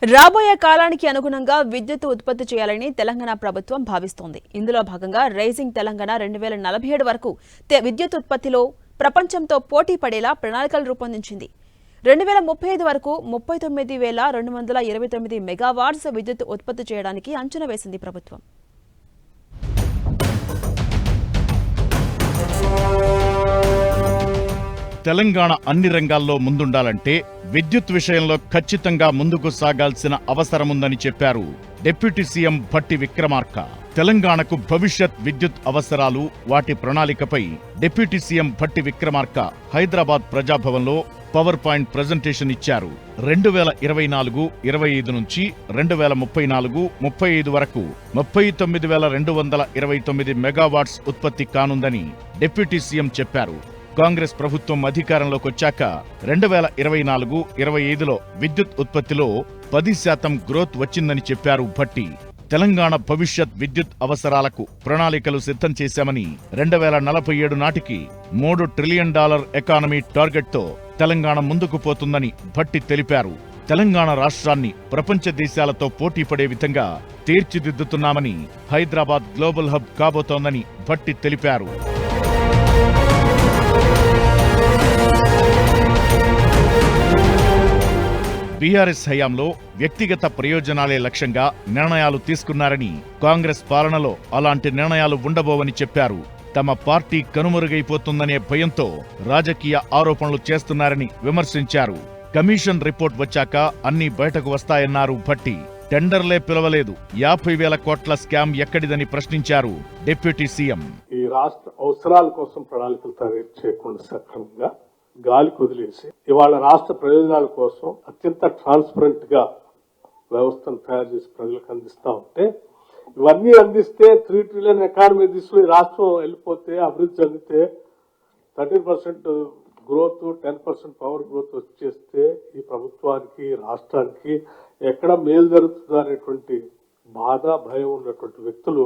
రాబోయే కాలానికి అనుగుణంగా విద్యుత్ ఉత్పత్తి చేయాలని తెలంగాణ ప్రభుత్వం భావిస్తోంది. ఇందులో భాగంగా రైజింగ్ తెలంగాణ 2047 వరకు విద్యుత్ ఉత్పత్తిలో ప్రపంచంతో పోటీ పడేలా ప్రణాళికలు రూపొందించింది. 2035 వరకు 39,229 మెగావాట్స్ విద్యుత్ ఉత్పత్తి చేయడానికి అంచనా వేసింది ప్రభుత్వం. తెలంగాణ అన్ని రంగాల్లో ముందుండాలంటే విద్యుత్ విషయంలో ఖచ్చితంగా ముందుకు సాగాల్సిన అవసరముందని చెప్పారు డిప్యూటీ సీఎం భట్టి విక్రమార్క. తెలంగాణకు భవిష్యత్ విద్యుత్ అవసరాలు, వాటి ప్రణాళికపై డిప్యూటీ సీఎం భట్టి విక్రమార్క హైదరాబాద్ ప్రజాభవన్లో పవర్ పాయింట్ ప్రెజెంటేషన్ ఇచ్చారు. 2024-25 నుంచి 2034-35 వరకు 39,229 మెగావాట్స్ ఉత్పత్తి కానుందని డిప్యూటీ సీఎం చెప్పారు. కాంగ్రెస్ ప్రభుత్వం అధికారంలోకొచ్చాక 2024-25లో విద్యుత్ ఉత్పత్తిలో 10% గ్రోత్ వచ్చిందని చెప్పారు భట్టి. తెలంగాణ భవిష్యత్ విద్యుత్ అవసరాలకు ప్రణాళికలు సిద్ధం చేశామని 2047 నాటికి $3 ట్రిలియన్ ఎకానమీ టార్గెట్తో తెలంగాణ ముందుకు పోతుందని భట్టి తెలిపారు. తెలంగాణ రాష్ట్రాన్ని ప్రపంచ దేశాలతో పోటీపడే విధంగా తీర్చిదిద్దుతున్నామని, హైదరాబాద్ గ్లోబల్ హబ్ కాబోతోందని భట్టి తెలిపారు. బీఆర్ఎస్ హయాంలో వ్యక్తిగత ప్రయోజనాలే లక్ష్యంగా నిర్ణయాలు తీసుకున్నారని, కాంగ్రెస్ పాలనలో అలాంటి నిర్ణయాలు ఉండబోవని చెప్పారు. తమ పార్టీ కనుమరుగైపోతుందనే భయంతో రాజకీయ ఆరోపణలు చేస్తున్నారని విమర్శించారు. కమిషన్ రిపోర్ట్ వచ్చాక అన్నీ బయటకు వస్తాయన్నారు భట్టి. టెండర్లే పిలవలేదు, 50,000 కోట్ల స్కామ్ ఎక్కడిదని ప్రశ్నించారు డిప్యూటీ సీఎం. ఈ రాష్ట్ర అవసరాల కోసం ప్రణాళికలు తయారు చేయకుండా సక్రమంగా గాలి కుదిలేసి ఇవాళ రాష్ట్ర ప్రయోజనాల కోసం అత్యంత ట్రాన్స్పరెంట్ గా వ్యవస్థను తయారు చేసి ప్రజలకు అందిస్తా ఉంటే, ఇవన్నీ అందిస్తే 3 ట్రిలియన్ ఎకానమీ తీసుకుని రాష్ట్రం వెళ్ళిపోతే, అభివృద్ధి చెందితే 30% గ్రోత్ 10% పవర్ గ్రోత్ వచ్చేస్తే ఈ ప్రభుత్వానికి రాష్ట్రానికి ఎక్కడ మేలు జరుగుతుంది అనేటువంటి బాధ భయం ఉన్నటువంటి వ్యక్తులు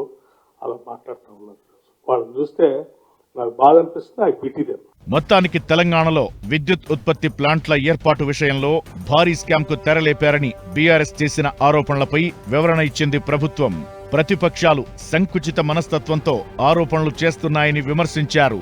అలా మాట్లాడుతూ ఉన్నారు. వాళ్ళని చూస్తే నాకు బాధ అనిపిస్తుంది. I pity them. మొత్తానికి తెలంగాణలో విద్యుత్ ఉత్పత్తి ప్లాంట్ల ఏర్పాటు విషయంలో భారీ స్కామ్ కు తెరలేపారని బీఆర్ఎస్ చేసిన ఆరోపణలపై వివరణ ఇచ్చింది ప్రభుత్వం. ప్రతిపక్షాలు సంకుచిత మనస్తత్వంతో ఆరోపణలు చేస్తున్నాయని విమర్శించారు.